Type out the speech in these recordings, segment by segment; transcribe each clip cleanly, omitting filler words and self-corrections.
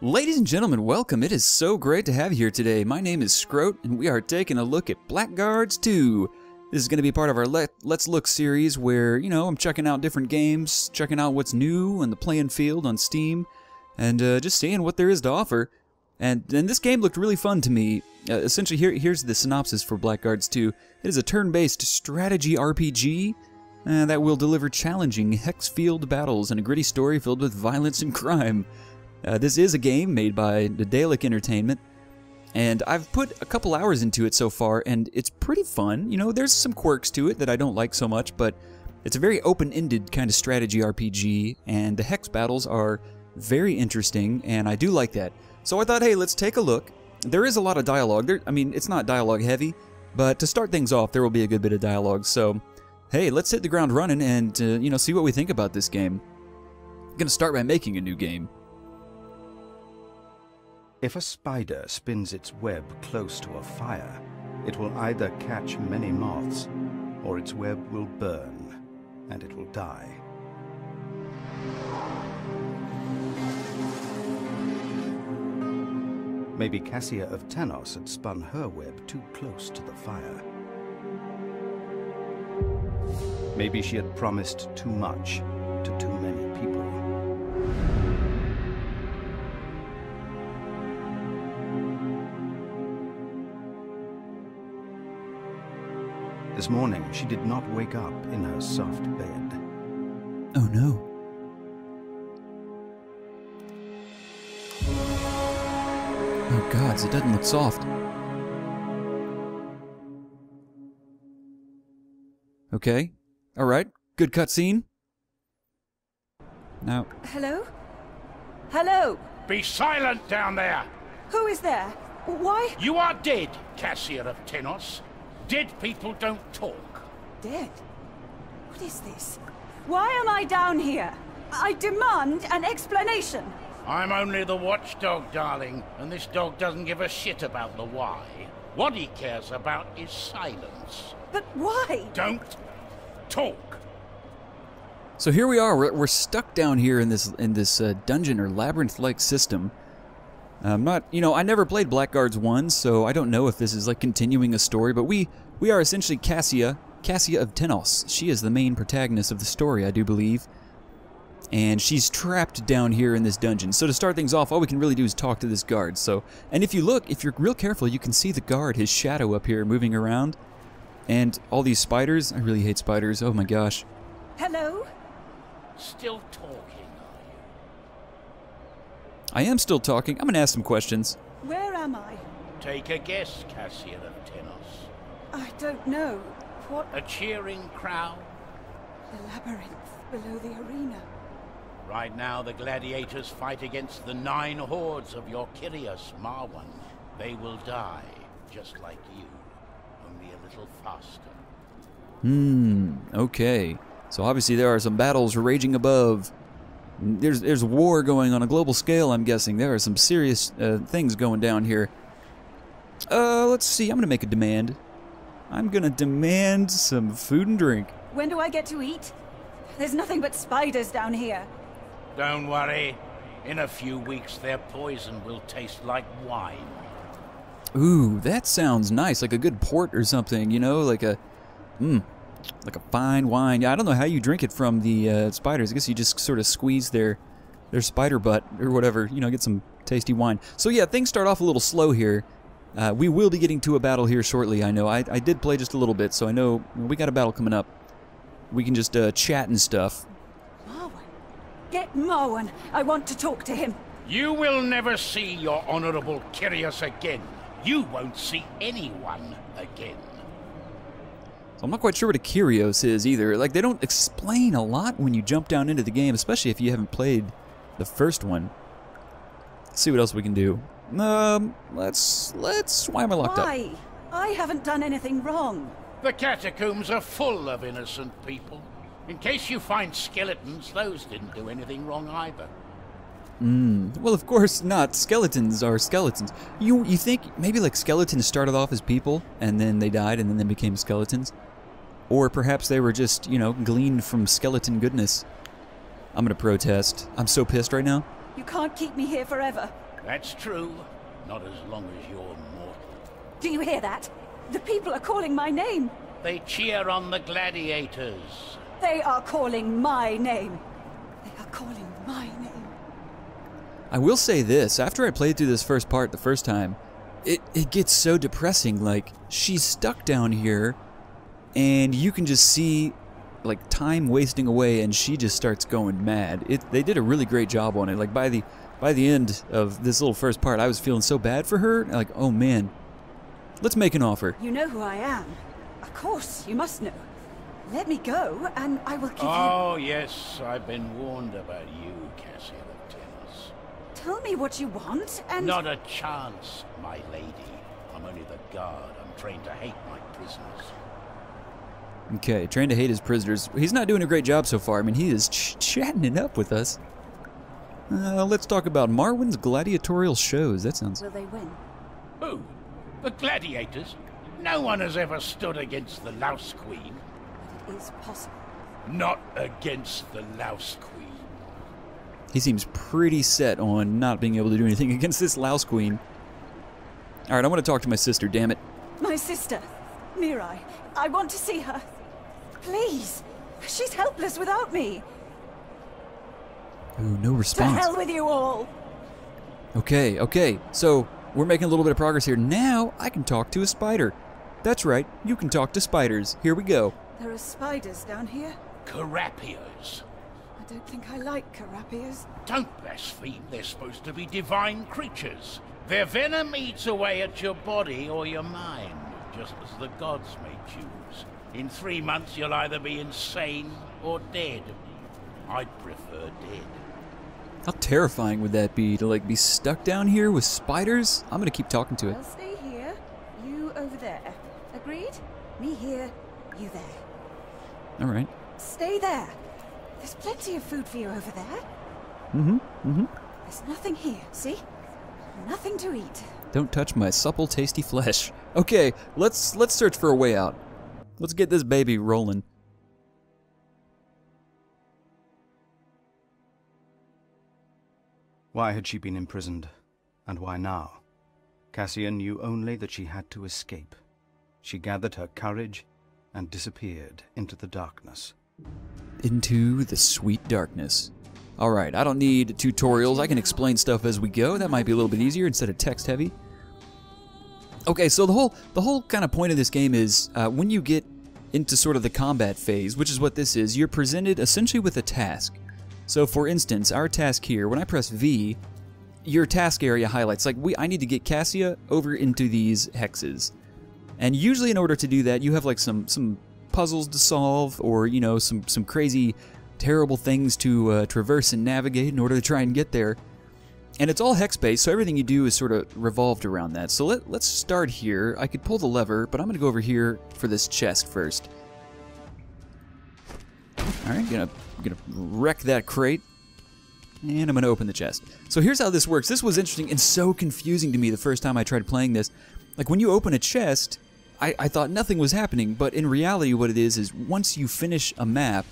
Ladies and gentlemen, welcome. It is so great to have you here today. My name is Scroat, and we are taking a look at Blackguards 2. This is going to be part of our Let's Look series where, I'm checking out different games, checking out what's new on the playing field on Steam, and just seeing what there is to offer. And this game looked really fun to me. Essentially, here's the synopsis for Blackguards 2. It is a turn-based strategy RPG that will deliver challenging hexfield battles and a gritty story filled with violence and crime. This is a game made by Eightlegs Entertainment, and I've put a couple hours into it so far, and it's pretty fun. There's some quirks to it that I don't like so much, but it's a very open-ended kind of strategy RPG, and the hex battles are very interesting, and I do like that. So I thought, hey, let's take a look. There is a lot of dialogue. It's not dialogue heavy, but to start things off, there will be a good bit of dialogue. So, hey, let's hit the ground running and, see what we think about this game. I'm going to start by making a new game. If a spider spins its web close to a fire, it will either catch many moths, or its web will burn, and it will die. Maybe Cassia of Tenos had spun her web too close to the fire. Maybe she had promised too much to too many people. This morning, she did not wake up in her soft bed. Oh no. Oh gods, it doesn't look soft. Okay. Alright. Good cutscene. Now... Hello? Hello? Be silent down there! Who is there? Why? You are dead, Cassia of Tenos. Dead people don't talk. Dead? What is this? Why am I down here? I demand an explanation. I'm only the watchdog, darling, and this dog doesn't give a shit about the why. What he cares about is silence. But why? Don't talk. So here we are. We're stuck down here in this dungeon or labyrinth-like system. I never played Blackguards 1, so I don't know if this is like continuing a story, but we are essentially Cassia of Tenos. She is the main protagonist of the story, I do believe. And she's trapped down here in this dungeon. So to start things off, all we can really do is talk to this guard. And if you're real careful, you can see the guard, his shadow up here moving around. And all these spiders. I really hate spiders. Oh my gosh. Hello? Still talking, I am still talking. I'm going to ask some questions. Where am I? Take a guess, Cassia of Tenos. I don't know. What? A cheering crowd? The labyrinth below the arena. Right now, the gladiators fight against the 9 hordes of your Kyrios, Marwan. They will die, just like you, only a little faster. Okay. So obviously there are some battles raging above. There's war going on a global scale, I'm guessing. There are some serious things going down here. Let's see. I'm going to make a demand. I'm going to demand some food and drink. When do I get to eat? There's nothing but spiders down here. Don't worry. In a few weeks, their poison will taste like wine. Ooh, that sounds nice. Like a good port or something, like a fine wine. Yeah, I don't know how you drink it from the spiders. I guess you just sort of squeeze their spider butt or whatever, get some tasty wine. So yeah, things start off a little slow here. We will be getting to a battle here shortly, I know. I did play just a little bit, so I know we got a battle coming up. We can just chat and stuff. Marwan. Get Marwan. I want to talk to him. You will never see your honorable Kyrios again. You won't see anyone again. So I'm not quite sure what a Kyrios is either. Like, they don't explain a lot when you jump down into the game, especially if you haven't played the first one. Let's see what else we can do. Why am I locked up? Why? I haven't done anything wrong. The catacombs are full of innocent people. In case you find skeletons, those didn't do anything wrong either. Well, of course not. Skeletons are skeletons. You think maybe like skeletons started off as people, and then they died, and then they became skeletons? Or perhaps they were just, gleaned from skeleton goodness. I'm gonna protest. I'm so pissed right now. You can't keep me here forever. That's true. Not as long as you're mortal. Do you hear that? The people are calling my name. They cheer on the gladiators. They are calling my name. They are calling my name. I will say this, after I played through this first part the first time, it gets so depressing. Like, she's stuck down here, and you can just see, like, time wasting away, and she just starts going mad. They did a really great job on it. Like, by the end of this little first part, I was feeling so bad for her. Like, oh man. Let's make an offer. You know who I am. Of course, you must know. Let me go, and I will give you... Oh, yes, I've been warned about you, Cassia of Tennis. Tell me what you want, and... Not a chance, my lady. I'm only the guard. I'm trained to hate my prisoners. Okay, trained to hate his prisoners. He's not doing a great job so far. I mean, he is chatting it up with us. Let's talk about Marwyn's gladiatorial shows. That sounds... Will they win? Who? The gladiators? No one has ever stood against the Louse Queen. But it is possible. Not against the Louse Queen. He seems pretty set on not being able to do anything against this Louse Queen. Alright, I want to talk to my sister, damn it. My sister, Mirai. I want to see her. Please. She's helpless without me. Ooh, no response. To hell with you all. Okay. So, we're making a little bit of progress here. Now, I can talk to a spider. That's right, you can talk to spiders. Here we go. There are spiders down here. Carapias. I don't think I like carapias. Don't blaspheme. They're supposed to be divine creatures. Their venom eats away at your body or your mind, just as the gods may choose. In 3 months, you'll either be insane or dead. I'd prefer dead. How terrifying would that be, to like be stuck down here with spiders? I'm gonna keep talking to it. I'll stay here, you over there. Agreed? Me here, you there. Alright. Stay there. There's plenty of food for you over there. There's nothing here, see? Nothing to eat. Don't touch my supple, tasty flesh. Okay, let's search for a way out. Let's get this baby rolling. Why had she been imprisoned, and why now? Cassia knew only that she had to escape. She gathered her courage and disappeared into the darkness. Into the sweet darkness. Alright, I don't need tutorials. I can explain stuff as we go. That might be a little bit easier instead of text heavy. Okay, so the whole kind of point of this game is when you get into sort of the combat phase, which is what this is, you're presented essentially with a task. So for instance, our task here, when I press V, your task area highlights, like I need to get Cassia over into these hexes. And usually in order to do that, you have like some puzzles to solve, or you know, some crazy terrible things to traverse and navigate in order to try and get there. And it's all hex-based, so everything you do is sort of revolved around that. So let's start here. I could pull the lever, but I'm going to go over here for this chest first. Alright, gonna wreck that crate. And I'm going to open the chest. So here's how this works. This was interesting and so confusing to me the first time I tried playing this. Like when you open a chest, I thought nothing was happening, but in reality what it is once you finish a map,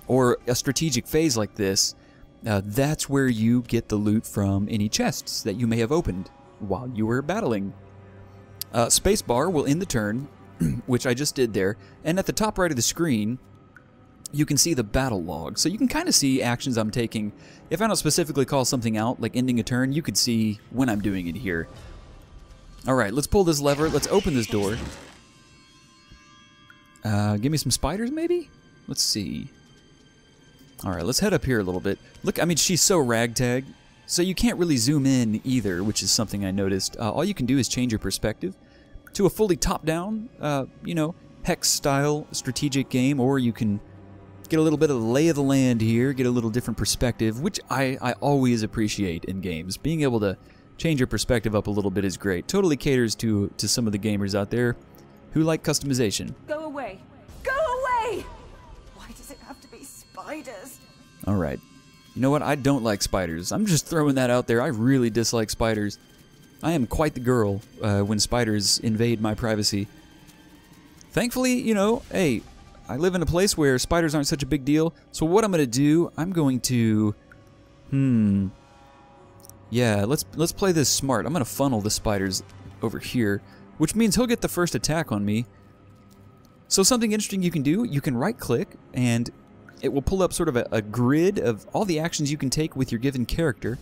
or a strategic phase like this, that's where you get the loot from any chests that you may have opened while you were battling. Spacebar will end the turn, which I just did there, and at the top right of the screen, you can see the battle log. So you can kind of see actions I'm taking. If I don't specifically call something out, like ending a turn, you could see when I'm doing it here. Alright, let's pull this lever, let's open this door. Give me some spiders, maybe? Let's see. Alright, let's head up here a little bit. Look, I mean, she's so ragtag, so you can't really zoom in either, which is something I noticed. All you can do is change your perspective to a fully top-down, you know, hex-style strategic game, or you can get a little bit of the lay of the land here, get a little different perspective, which I always appreciate in games. Being able to change your perspective up a little bit is great. Totally caters to some of the gamers out there who like customization. Go away. Go away! Why does it have to be spiders? Alright. You know what? I don't like spiders. I'm just throwing that out there. I really dislike spiders. I am quite the girl when spiders invade my privacy. Thankfully, you know, hey, I live in a place where spiders aren't such a big deal. So what I'm going to do, I'm going to... Yeah, let's play this smart. I'm gonna funnel the spiders over here, which means he'll get the first attack on me. So something interesting you can do, you can right-click, and it will pull up sort of a grid of all the actions you can take with your given character.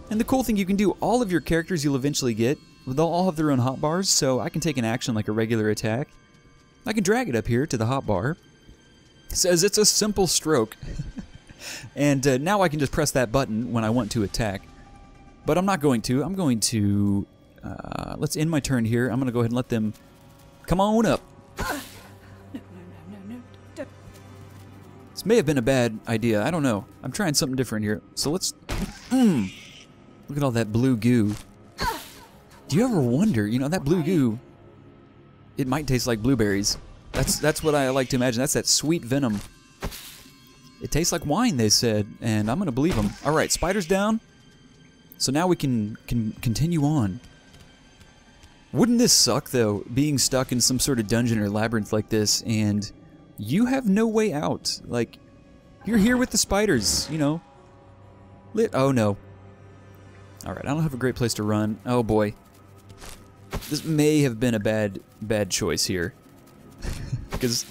And the cool thing you can do, all of your characters you'll eventually get, they'll all have their own hotbars, so I can take an action like a regular attack. I can drag it up here to the hotbar. It says it's a simple stroke. And now I can just press that button when I want to attack. But I'm not going to. I'm going to... let's end my turn here. I'm going to go ahead and let them come on up. No. This may have been a bad idea. I don't know. I'm trying something different here. So let's... Look at all that blue goo. Do you ever wonder, you know, that blue goo, it might taste like blueberries. That's what I like to imagine. That's that sweet venom. It tastes like wine, they said, and I'm going to believe them. All right, spiders down. So now we can continue on. Wouldn't this suck, though, being stuck in some sort of dungeon or labyrinth like this, and you have no way out? Like, you're here with the spiders, you know. Oh, no. Alright, I don't have a great place to run. Oh, boy. This may have been a bad choice here. Because,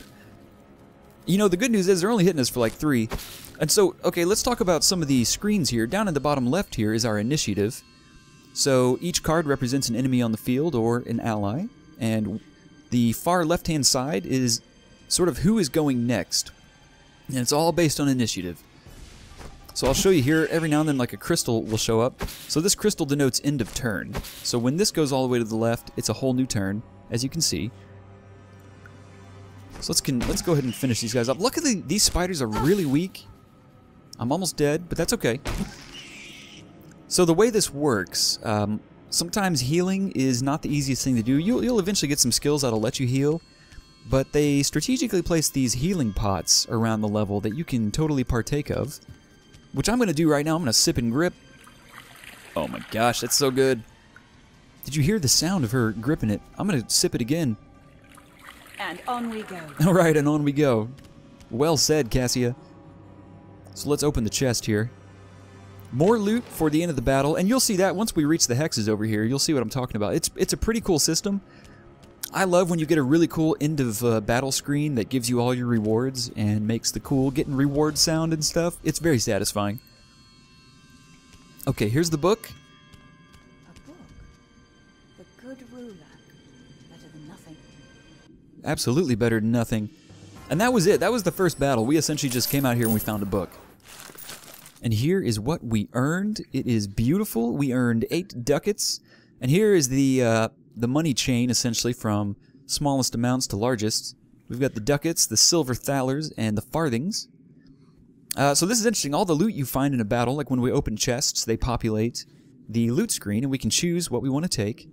you know, the good news is they're only hitting us for like 3. And so, okay, let's talk about some of the screens here. Down in the bottom left here is our initiative. So each card represents an enemy on the field or an ally. And the far left-hand side is sort of who is going next. And it's all based on initiative. So I'll show you here, every now and then like a crystal will show up. So this crystal denotes end of turn. So when this goes all the way to the left, it's a whole new turn, as you can see. So let's go ahead and finish these guys up. Luckily, these spiders are really weak. I'm almost dead, but that's okay. So the way this works, sometimes healing is not the easiest thing to do. You'll eventually get some skills that'll let you heal, but they strategically place these healing pots around the level that you can totally partake of, which I'm going to do right now. I'm going to sip and grip. Oh my gosh, that's so good. Did you hear the sound of her gripping it? I'm going to sip it again. And on we go. Alright, and on we go. Well said, Cassia. So let's open the chest here. More loot for the end of the battle, and you'll see that once we reach the hexes over here. You'll see what I'm talking about. It's a pretty cool system. I love when you get a really cool end of battle screen that gives you all your rewards and makes the cool getting reward sound and stuff. It's very satisfying. Okay, here's the book. A book? The Good Ruler. Better than nothing. Absolutely better than nothing. And that was it. That was the first battle. We essentially just came out here and we found a book. And here is what we earned. It is beautiful. We earned 8 ducats. And here is the money chain, essentially, from smallest amounts to largest. We've got the ducats, the silver thalers, and the farthings. So this is interesting. All the loot you find in a battle, like when we open chests, they populate the loot screen, and we can choose what we want to take.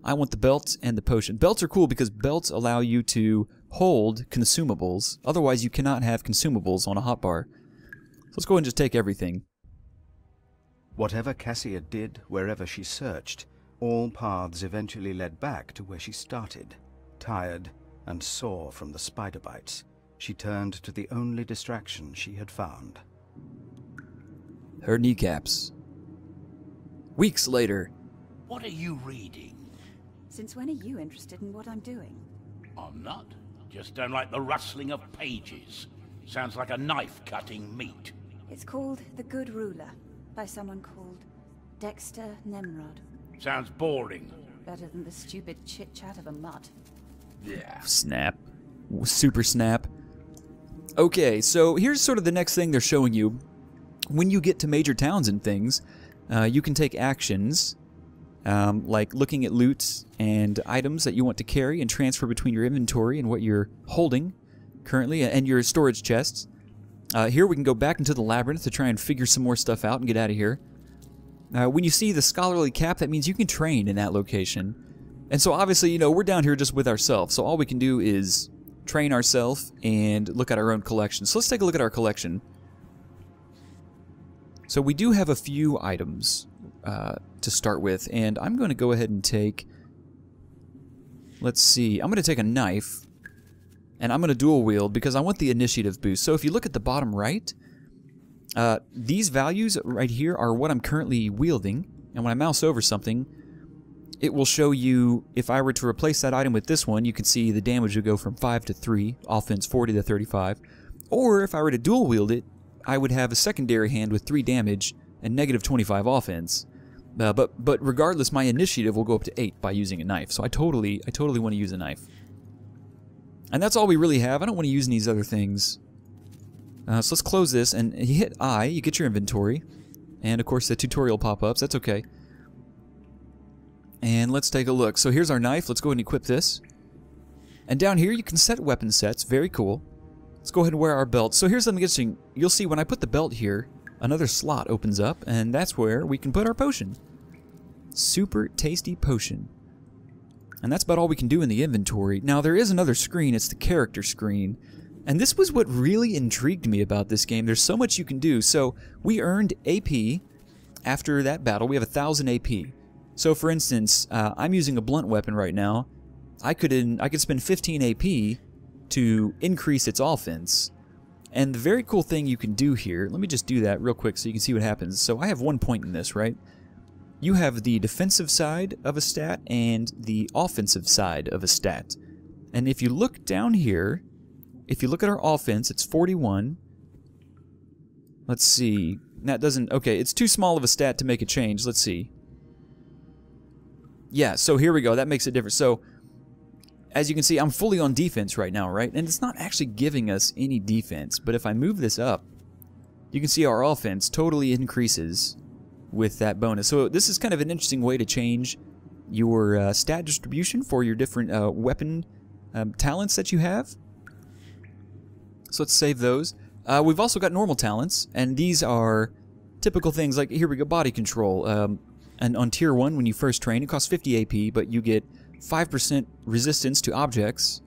I want the belt and the potion. Belts are cool because belts allow you to hold consumables. Otherwise, you cannot have consumables on a hotbar. So let's go ahead and just take everything. Whatever Cassia did, wherever she searched, all paths eventually led back to where she started. Tired and sore from the spider bites, she turned to the only distraction she had found. Her kneecaps. Weeks later. What are you reading? Since when are you interested in what I'm doing? I'm not. Just don't like the rustling of pages. Sounds like a knife cutting meat. It's called The Good Ruler, by someone called Dexter Nemrod. Sounds boring. Better than the stupid chit-chat of a mutt. Yeah. Snap. Super snap. Okay, so here's sort of the next thing they're showing you. When you get to major towns and things, you can take actions, like looking at loot and items that you want to carry and transfer between your inventory and what you're holding currently, and your storage chests. Here we can go back into the labyrinth to try and figure some more stuff out and get out of here. When you see the scholarly cap, that means you can train in that location. And so obviously, you know, we're down here just with ourselves, so all we can do is train ourselves and look at our own collection. So let's take a look at our collection. So we do have a few items to start with, and I'm going to go ahead and take, let's see, I'm going to take a knife, and I'm going to dual wield because I want the initiative boost. So if you look at the bottom right, these values right here are what I'm currently wielding, and when I mouse over something, it will show you, if I were to replace that item with this one, you can see the damage would go from 5 to 3, offense 40 to 35. Or if I were to dual wield it, I would have a secondary hand with 3 damage and negative 25 offense. But regardless, my initiative will go up to 8 by using a knife. So I totally want to use a knife. And that's all we really have. I don't want to use these other things. So let's close this, and you hit I, you get your inventory. And of course the tutorial pop-ups, that's okay. And let's take a look. So here's our knife, let's go ahead and equip this. And down here you can set weapon sets, very cool. Let's go ahead and wear our belt. So here's something interesting. You'll see when I put the belt here, another slot opens up, and that's where we can put our potion. Super tasty potion. And that's about all we can do in the inventory. Now there is another screen, it's the character screen. And this was what really intrigued me about this game. There's so much you can do. So we earned AP after that battle. We have 1,000 AP. So for instance, I'm using a blunt weapon right now. I could spend 15 AP to increase its offense. And the very cool thing you can do here, let me just do that real quick so you can see what happens. So I have 1 point in this, right? You have the defensive side of a stat and the offensive side of a stat. And if you look down here, if you look at our offense, it's 41. Let's see. That doesn't... Okay, it's too small of a stat to make a change. Let's see. Yeah, so here we go. That makes it different. So, as you can see, I'm fully on defense right now, right? And it's not actually giving us any defense. But if I move this up, you can see our offense totally increases with that bonus. So this is kind of an interesting way to change your stat distribution for your different weapon talents that you have. So let's save those. We've also got normal talents, and these are typical things like, here we go, body control. And on tier 1, when you first train, it costs 50 AP, but you get 5% resistance to objects.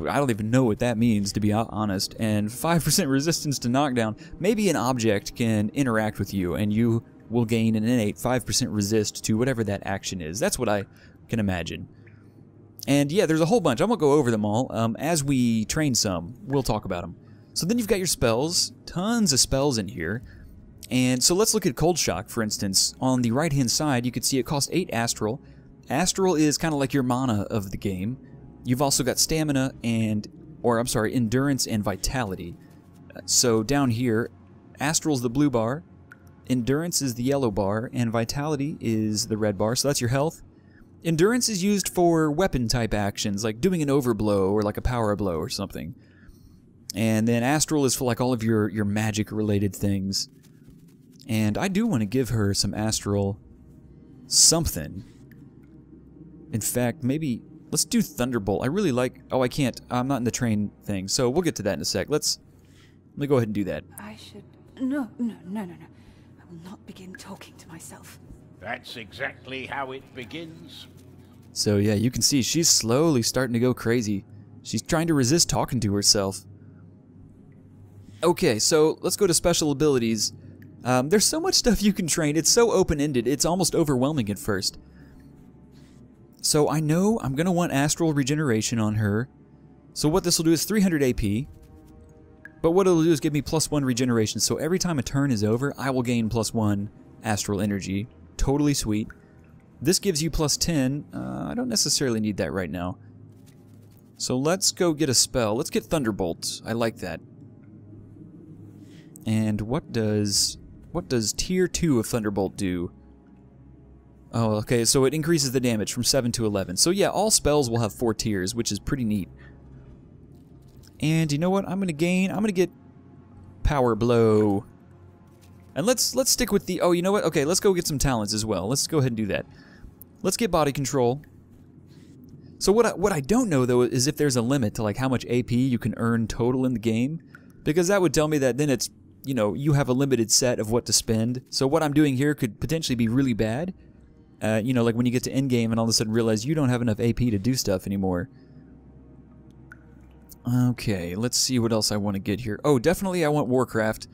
I don't even know what that means, to be honest. And 5% resistance to knockdown. Maybe an object can interact with you, and you will gain an innate 5% resist to whatever that action is. That's what I can imagine. And yeah, there's a whole bunch. I'm going to go over them all. As we train some, we'll talk about them. So then you've got your spells. Tons of spells in here. And so let's look at Cold Shock, for instance. On the right-hand side, you can see it costs 8 Astral. Astral is kind of like your mana of the game. You've also got Stamina and, Endurance and Vitality. So down here, Astral's the blue bar, Endurance is the yellow bar, and Vitality is the red bar, so that's your health. Endurance is used for weapon-type actions, like doing an overblow or like a power blow or something. And then Astral is for like all of your magic-related things. And I do want to give her some Astral something. In fact, maybe... Let's do Thunderbolt. I really like... Oh, I can't. I'm not in the train thing, so we'll get to that in a sec. Let me go ahead and do that. I should... No. I will not begin talking to myself. That's exactly how it begins. So yeah, you can see she's slowly starting to go crazy. She's trying to resist talking to herself. Okay, so let's go to special abilities. There's so much stuff you can train. It's so open-ended. It's almost overwhelming at first. So I know I'm going to want Astral Regeneration on her. So what this will do is 300 AP. But what it'll do is give me +1 regeneration. So every time a turn is over, I will gain +1 Astral Energy. Totally sweet. This gives you +10. I don't necessarily need that right now. So let's go get a spell. Let's get Thunderbolt. I like that. And what does tier 2 of Thunderbolt do? Oh, okay, so it increases the damage from 7 to 11. So yeah, all spells will have 4 tiers, which is pretty neat. And you know what? I'm gonna get Power Blow. And let's stick with the... Oh, you know what? Okay, let's go get some talents as well. Let's go ahead and do that. Let's get Body Control. So what I don't know, though, is if there's a limit to like how much AP you can earn total in the game. Because that would tell me that then it's, you know, you have a limited set of what to spend. So what I'm doing here could potentially be really bad. You know, like when you get to endgame and all of a sudden realize you don't have enough AP to do stuff anymore. Okay, let's see what else I want to get here. Oh, definitely I want Warcraft.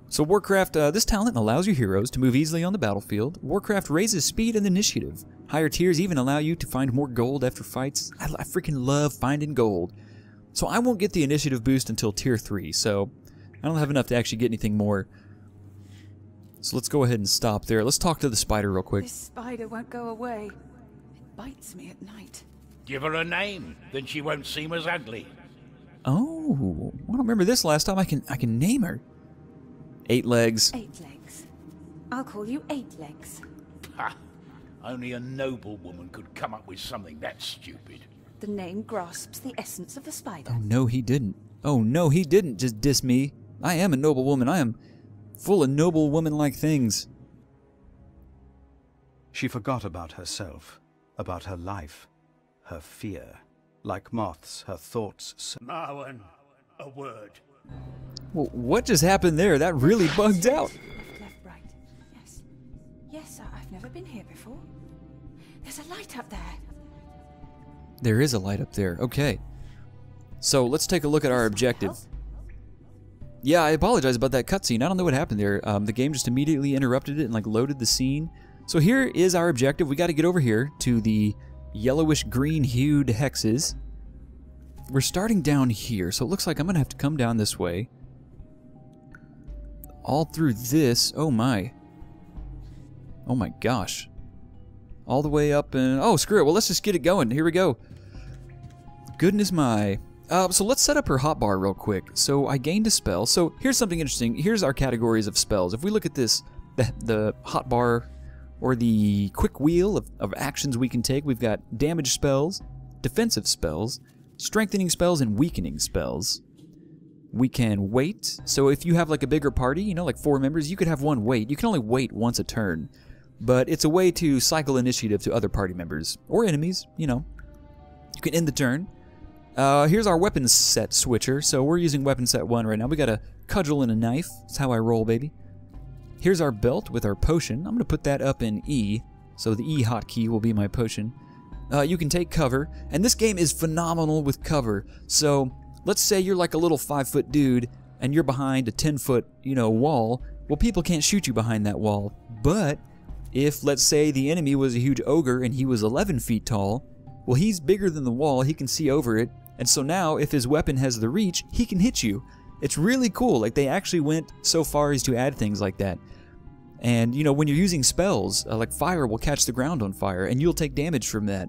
So Warcraft, this talent allows your heroes to move easily on the battlefield. Warcraft raises speed and initiative. Higher tiers even allow you to find more gold after fights. I freaking love finding gold. So I won't get the initiative boost until tier 3, so I don't have enough to actually get anything more. So let's go ahead and stop there. Let's talk to the spider real quick. This spider won't go away. It bites me at night. Give her a name, then she won't seem as ugly. Oh, I don't remember this last time. I can name her. Eightlegs. Eightlegs. I'll call you Eightlegs. Ha! Only a noble woman could come up with something that stupid. The name grasps the essence of the spider. Oh no, he didn't. Oh no, he didn't just diss me. I am a noble woman. I am full of noble woman-like things. She forgot about herself, about her life, her fear. Like moths, her thoughts... Marwan, a word. Well, what just happened there? That really bugged out. Left, right. Yes. Yes, I've never been here before. There's a light up there. There is a light up there. Okay. So let's take a look at our objective. Yeah, I apologize about that cutscene. I don't know what happened there. The game just immediately interrupted it and like loaded the scene. So here is our objective. We got to get over here to the yellowish green hued hexes. We're starting down here, so it looks like I'm gonna have to come down this way. All through this. Oh my. Oh my gosh. All the way up and... Oh, screw it. Well, let's just get it going. Here we go. Goodness my. So let's set up her hotbar real quick. So I gained a spell. So here's something interesting. Here's our categories of spells. If we look at this, the hotbar or the quick wheel of actions we can take, we've got damage spells, defensive spells, strengthening spells, and weakening spells. We can wait. So if you have like a bigger party, you know, like 4 members, you could have one wait. You can only wait once a turn. But it's a way to cycle initiative to other party members or enemies, you know. You can end the turn. Here's our weapon set switcher. So we're using weapon set 1 right now. We got a cudgel and a knife. That's how I roll, baby. Here's our belt with our potion. I'm going to put that up in E. So the E hotkey will be my potion. You can take cover. And this game is phenomenal with cover. So let's say you're like a little 5-foot dude and you're behind a 10-foot, you know, wall. Well, people can't shoot you behind that wall. But if, let's say, the enemy was a huge ogre and he was 11 feet tall, well, he's bigger than the wall. He can see over it. And so now, if his weapon has the reach, he can hit you. It's really cool. Like, they actually went so far as to add things like that. And, you know, when you're using spells, like fire will catch the ground on fire, and you'll take damage from that.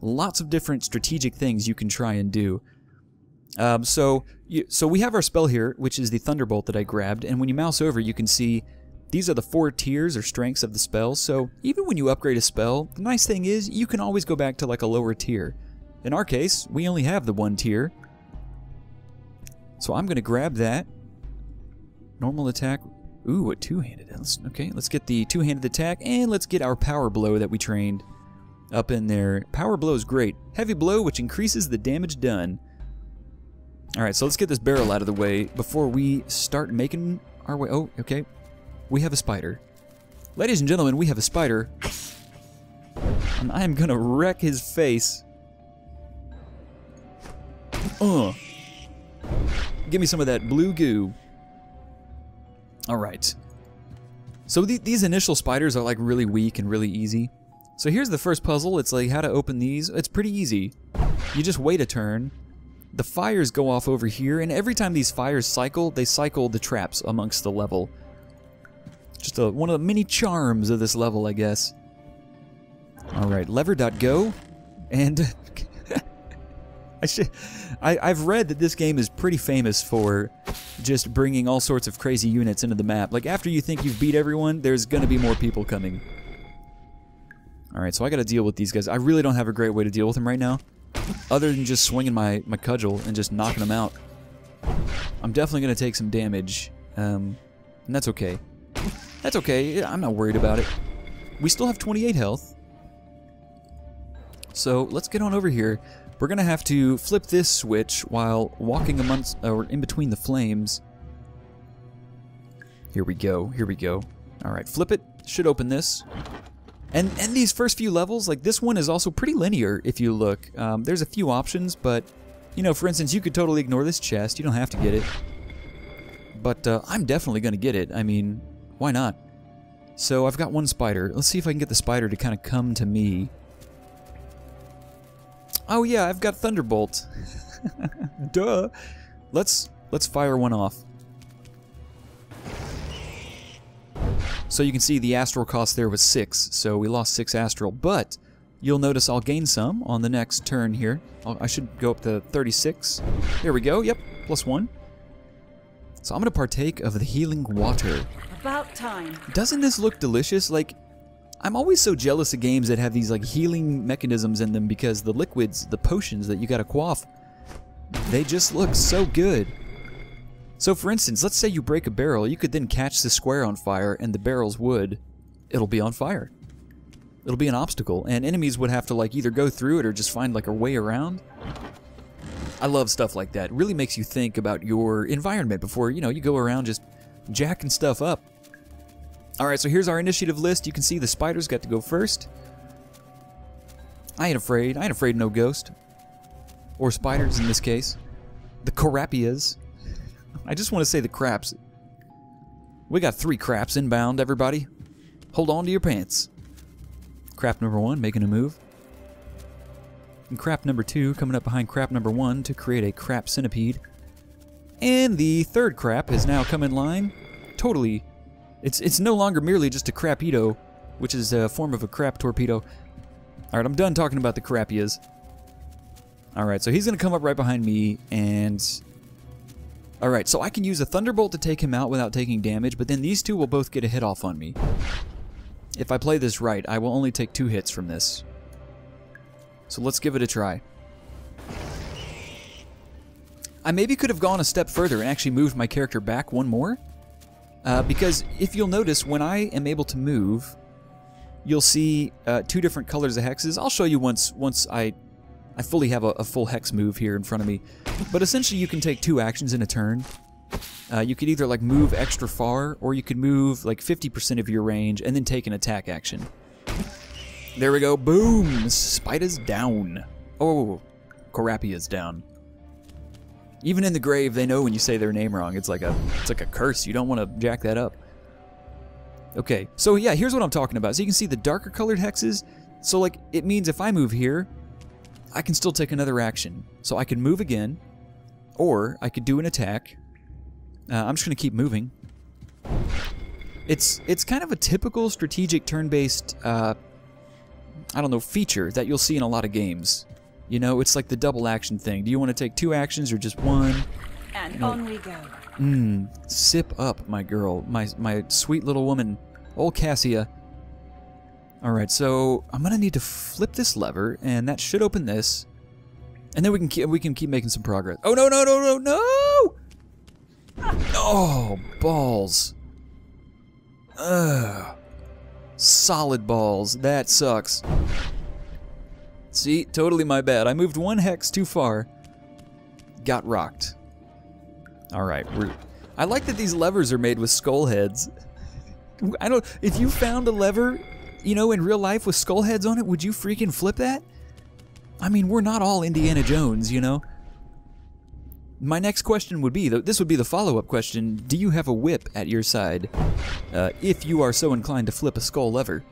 Lots of different strategic things you can try and do. So we have our spell here, which is the Thunderbolt that I grabbed, and when you mouse over, you can see these are the 4 tiers or strengths of the spell. So even when you upgrade a spell, the nice thing is you can always go back to like a lower tier. In our case, we only have the 1 tier. So I'm going to grab that. Normal attack. Ooh, a 2-handed. Okay, let's get the 2-handed attack, and let's get our power blow that we trained up in there. Power blow is great. Heavy blow, which increases the damage done. Alright, so let's get this barrel out of the way before we start making our way. Oh, okay. We have a spider. Ladies and gentlemen, we have a spider. And I am gonna wreck his face. Give me some of that blue goo. Alright. So these initial spiders are like really weak and really easy. So here's the first puzzle. It's like how to open these. It's pretty easy. You just wait a turn. The fires go off over here, and every time these fires cycle, they cycle the traps amongst the level. Just one of the many charms of this level, I guess. Alright, lever.go. And I've read that this game is pretty famous for just bringing all sorts of crazy units into the map. Like, after you think you've beat everyone, there's gonna be more people coming. Alright, so I gotta deal with these guys. I really don't have a great way to deal with them right now, other than just swinging my cudgel and just knocking them out. I'm definitely gonna take some damage, and that's okay. That's okay, I'm not worried about it. We still have 28 health. So let's get on over here. We're gonna have to flip this switch while walking amongst, or in between the flames. Here we go, here we go. Alright, flip it, should open this. And these first few levels, like this one is also pretty linear if you look. There's a few options, but, you know, for instance, you could totally ignore this chest, you don't have to get it. But I'm definitely gonna get it, I mean, why not? So I've got one spider. Let's see if I can get the spider to kind of come to me. Oh yeah, I've got Thunderbolt. Duh. Let's fire one off. So you can see the astral cost there was 6, so we lost 6 astral, but you'll notice I'll gain some on the next turn here. I should go up to 36. There we go, yep, +1. So I'm going to partake of the healing water. About time. Doesn't this look delicious? Like, I'm always so jealous of games that have these like healing mechanisms in them because the liquids, the potions that you gotta quaff, they just look so good. So for instance, let's say you break a barrel, you could then catch the square on fire and the barrel's wood, it'll be on fire. It'll be an obstacle, and enemies would have to like either go through it or just find like a way around. I love stuff like that. It really makes you think about your environment before, you know, you go around just jacking stuff up. Alright, so here's our initiative list. You can see the spiders got to go first. I ain't afraid. I ain't afraid of no ghost. Or spiders in this case. The Carapias. I just want to say the craps. We got 3 craps inbound, everybody. Hold on to your pants. Crap number 1 making a move. And crap number 2 coming up behind crap number 1 to create a crap centipede. And the third crap has now come in line. Totally. It's no longer merely just a crapito, which is a form of a crap torpedo. Alright, I'm done talking about the crapias. Alright, so he's going to come up right behind me, and... Alright, so I can use a thunderbolt to take him out without taking damage, but then these two will both get a hit off on me. If I play this right, I will only take 2 hits from this. So let's give it a try. I maybe could have gone a step further and actually moved my character back 1 more. Because if you'll notice, when I am able to move, you'll see 2 different colors of hexes. I'll show you once I fully have a full hex move here in front of me. But essentially you can take 2 actions in a turn. You could either like move extra far, or you could move like 50% of your range and then take an attack action. There we go, boom! Spider's down. Oh, Carapia's down. Even in the grave, they know when you say their name wrong. It's like a curse. You don't want to jack that up. Okay, so yeah, here's what I'm talking about. So you can see the darker colored hexes. So like, it means if I move here, I can still take another action. So I can move again, or I could do an attack. I'm just going to keep moving. It's kind of a typical strategic turn-based, I don't know, feature that you'll see in a lot of games. You know, it's like the double action thing. Do you want to take 2 actions or just 1? And on we go. Sip up, my girl. My sweet little woman. Old Cassia. Alright, so I'm going to need to flip this lever, and that should open this. And then we can keep making some progress. Oh, no, no, no, no, no! Oh, balls. Ugh. Solid balls. That sucks. See, totally my bad. I moved 1 hex too far. Got rocked. Alright, I like that these levers are made with skull heads. If you found a lever, you know, in real life with skull heads on it, would you freaking flip that? I mean, we're not all Indiana Jones, you know? My next question would be, this would be the follow-up question, do you have a whip at your side? If you are so inclined to flip a skull lever.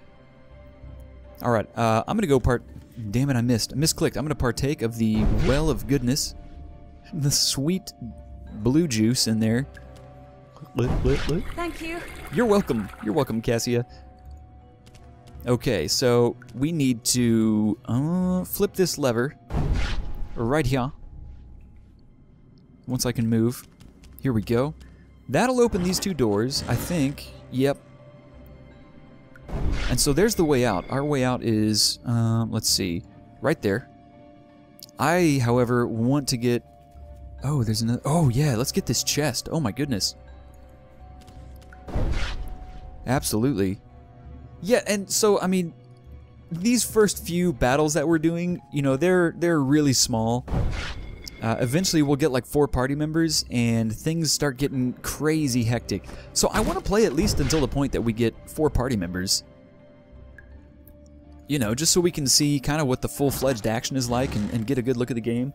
Alright, I'm gonna go damn it, I misclicked. I'm gonna partake of the well of goodness. The sweet blue juice in there. Thank you. You're welcome. You're welcome, Cassia. Okay, so we need to flip this lever right here. Once I can move. Here we go. That'll open these 2 doors, I think. Yep. And so there's the way out. Our way out is, let's see, right there. I, however, want to get... Oh, there's another... Oh, yeah, let's get this chest. Oh, my goodness. Absolutely. Yeah, and so, I mean, these first few battles that we're doing, you know, they're really small. Eventually, we'll get like 4 party members, and things start getting crazy hectic. So I want to play at least until the point that we get 4 party members. You know, just so we can see kind of what the full-fledged action is like and get a good look at the game.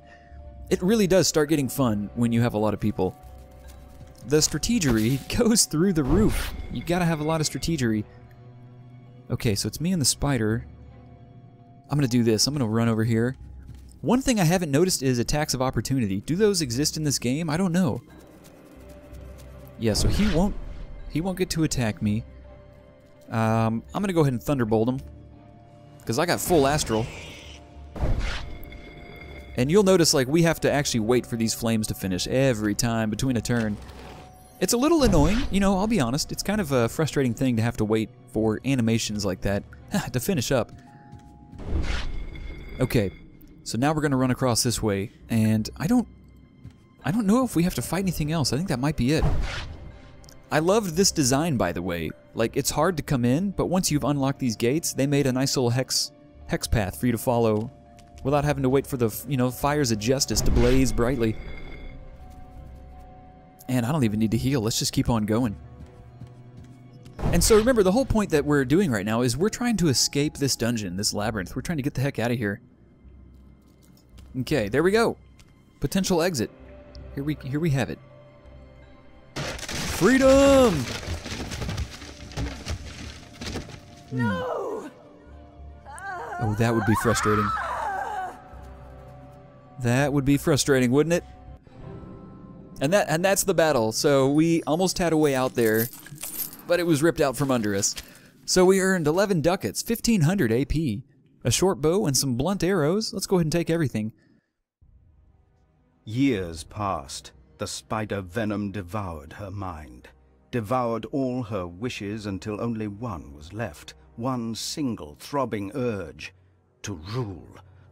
It really does start getting fun when you have a lot of people. The strategery goes through the roof. You gotta have a lot of strategery. Okay, so it's me and the spider. I'm gonna do this. I'm gonna run over here. One thing I haven't noticed is attacks of opportunity. Do those exist in this game? I don't know. Yeah, so he won't get to attack me. I'm going to go ahead and thunderbolt him, because I got full astral. And you'll notice, like, we have to actually wait for these flames to finish every time between a turn. It's a little annoying, you know, I'll be honest. It's kind of a frustrating thing to have to wait for animations like that to finish up. Okay, so now we're going to run across this way, and I don't know if we have to fight anything else. I think that might be it. I loved this design, by the way. Like, it's hard to come in, but once you've unlocked these gates, they made a nice little hex path for you to follow without having to wait for the, you know, fires of justice to blaze brightly. And I don't even need to heal. Let's just keep on going. And so remember, the whole point that we're doing right now is we're trying to escape this dungeon, this labyrinth. We're trying to get the heck out of here. Okay, there we go. Potential exit. Here we have it. Freedom! No! Oh, that would be frustrating. That would be frustrating, wouldn't it? And that's the battle. So we almost had a way out there, but it was ripped out from under us. So we earned 11 ducats, 1500 AP, a short bow, and some blunt arrows. Let's go ahead and take everything. Years passed. The spider venom devoured her mind, devoured all her wishes until only one was left, one single throbbing urge, to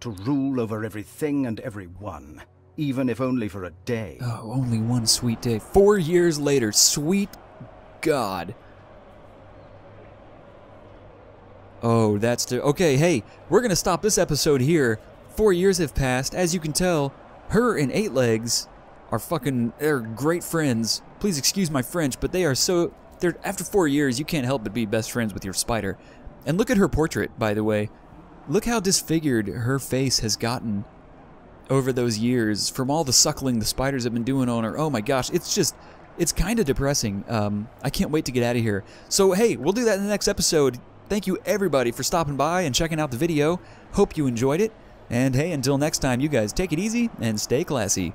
rule over everything and everyone, even if only for a day. Oh, only one sweet day. 4 years later, sweet God. Oh, that's... Okay, hey, we're going to stop this episode here. 4 years have passed. As you can tell, her and Eightlegs are they're great friends. Please excuse my French, but they are so... After 4 years, you can't help but be best friends with your spider. And look at her portrait, by the way. Look how disfigured her face has gotten over those years from all the suckling the spiders have been doing on her. Oh my gosh, it's kind of depressing. I can't wait to get out of here. So hey, we'll do that in the next episode. Thank you everybody for stopping by and checking out the video. Hope you enjoyed it. And hey, until next time, you guys take it easy and stay classy.